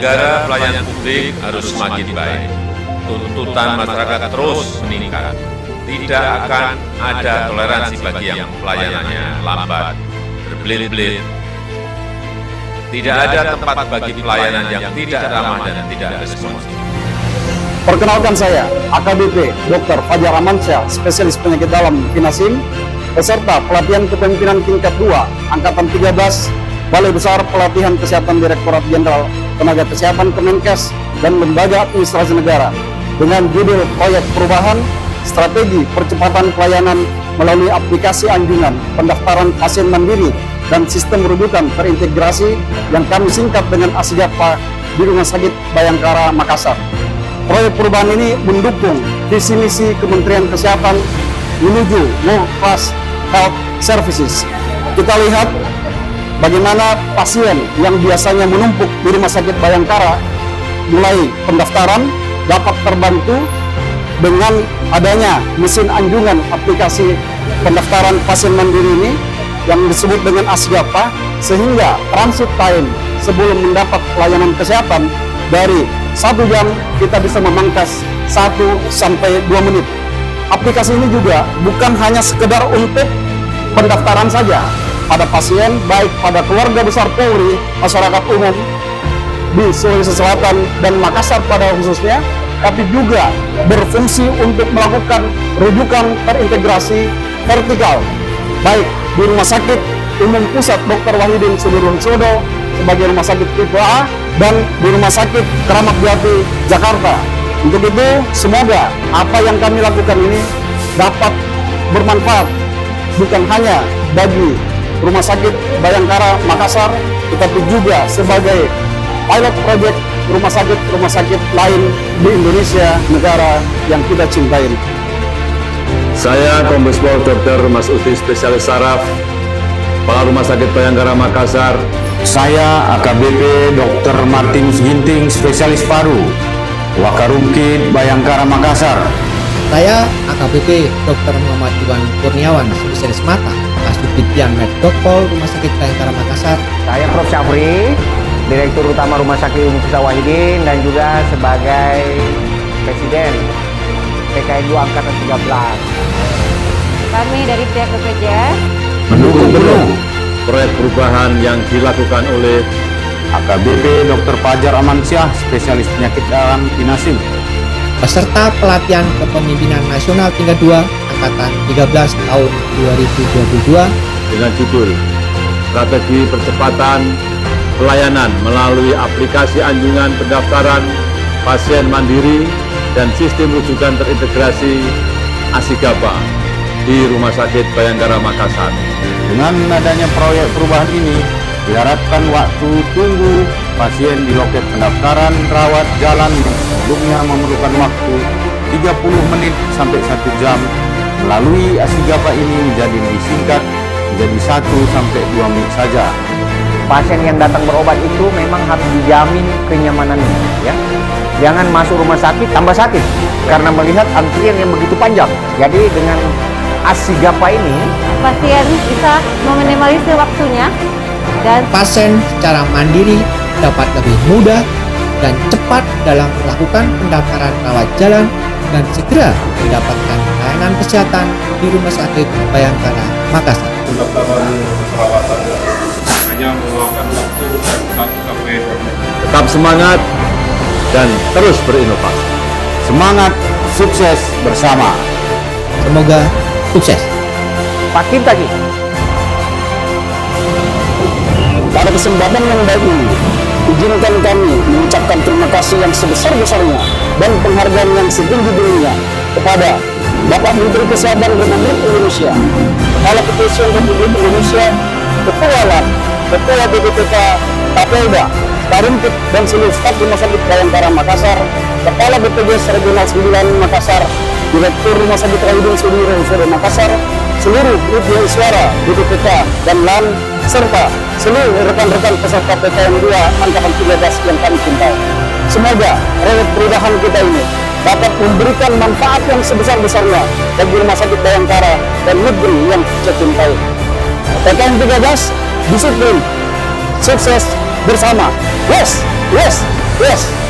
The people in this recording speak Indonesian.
Negara pelayanan publik harus semakin baik. Tuntutan masyarakat terus meningkat. Tidak akan ada toleransi bagi yang pelayanannya lambat, berbelit-belit. Tidak ada tempat bagi pelayanan yang tidak ramah dan tidak responsif. Perkenalkan saya, AKBP Dr. Fajar Amansyah, spesialis penyakit dalam Vinasim, peserta pelatihan kepemimpinan tingkat 2, Angkatan 13, Balai Besar Pelatihan Kesehatan Direktorat Jenderal Tenaga Kesehatan Kemenkes dan Lembaga Administrasi Negara dengan judul Proyek Perubahan Strategi Percepatan Pelayanan melalui aplikasi anjungan pendaftaran pasien mandiri dan sistem rujukan terintegrasi yang kami singkat dengan ASIGAPA di Rumah Sakit Bayangkara, Makassar. Proyek perubahan ini mendukung visi misi Kementerian Kesehatan menuju World Class Health Services. Kita lihat bagaimana pasien yang biasanya menumpuk di Rumah Sakit Bayangkara mulai pendaftaran dapat terbantu dengan adanya mesin anjungan aplikasi pendaftaran pasien mandiri ini yang disebut dengan ASIGAPA, sehingga transit time sebelum mendapat pelayanan kesehatan dari 1 jam kita bisa memangkas 1 sampai 2 menit. Aplikasi ini juga bukan hanya sekedar untuk pendaftaran saja pada pasien, baik pada keluarga besar Polri, masyarakat umum di Sulawesi Selatan dan Makassar pada khususnya, tapi juga berfungsi untuk melakukan rujukan terintegrasi vertikal, baik di Rumah Sakit Umum Pusat Dr. Wahidin Sudirohusodo sebagai rumah sakit tipe A dan di Rumah Sakit Keramat Jati, Jakarta. Untuk itu, semoga apa yang kami lakukan ini dapat bermanfaat bukan hanya bagi Rumah Sakit Bayangkara Makassar, tetapi juga sebagai pilot project rumah sakit lain di Indonesia, negara yang kita cintai. Saya Kombes Pol Dr. Mas Uti, spesialis saraf, Kepala Rumah Sakit Bayangkara Makassar. Saya AKBP Dr. Martinus Ginting, spesialis paru, Wakarungkit Bayangkara Makassar. Saya AKBP Dr. Muhammad Iwan Kurniawan, spesialis mata, Kasubdit Medokpol Rumah Sakit Bayangkara Makassar. Saya Prof. Syafri, Direktur Utama Rumah Sakit Umum Pusat Wahidin dan juga sebagai Presiden PKN 2 Angkatan 13. Kami dari pihak BPJS Mendukung penuh proyek perubahan yang dilakukan oleh AKBP Dr. Fajar Amansyah, spesialis penyakit dalam Vinasim. Peserta pelatihan kepemimpinan nasional tingkat 2 Angkatan 13 tahun 2022 dengan judul Strategi Percepatan Pelayanan melalui aplikasi anjungan pendaftaran pasien mandiri dan sistem rujukan terintegrasi ASIGAPA di Rumah Sakit Bayangkara Makassar. Dengan adanya proyek perubahan ini, diharapkan waktu tunggu pasien di loket pendaftaran rawat jalan yang sebelumnya memerlukan waktu 30 menit sampai 1 jam melalui ASIGAPA ini menjadi lebih singkat, menjadi 1 sampai 2 menit saja. Pasien yang datang berobat itu memang harus dijamin kenyamanannya, ya. Jangan masuk rumah sakit tambah sakit karena melihat antrian yang begitu panjang. Jadi dengan ASIGAPA ini, pasien bisa meminimalisir waktunya dan pasien secara mandiri dapat lebih mudah dan cepat dalam melakukan pendaftaran rawat jalan dan segera mendapatkan layanan kesehatan di Rumah Sakit Bayangkara Makassar. Pendaftaran perawatan hanya meluangkan waktu 1 sampai 2 menit. Tetap semangat dan terus berinovasi. Semangat, sukses bersama. Semoga sukses. Pakin lagi. Pada kesempatan yang baik ini, izinkan kami mengucapkan terima kasih yang sebesar-besarnya dan penghargaan yang setinggi-tingginya kepada Bapak Menteri Kesehatan Republik Indonesia, Kepala Kepolisian Republik Indonesia, Ketua LAN, Ketua BPPK, Kapolda, Karimkit dan seluruh staf Rumah Sakit Bayangkara Makassar, Kepala BPJS Regional 9 Makassar, Direktur Rumah Sakit Wahidin Sudirohusodo Makassar, seluruh media suara BPPK dan LAN, serta seluruh rekan-rekan peserta PKN 2 Angkatan 13 yang kami cintai. Semoga proyek perubahan kita ini dapat memberikan manfaat yang sebesar-besarnya bagi Rumah Sakit Bayangkara dan negeri yang kita cintai. PKN 13, disiplin, sukses bersama. Yes, yes. Yes.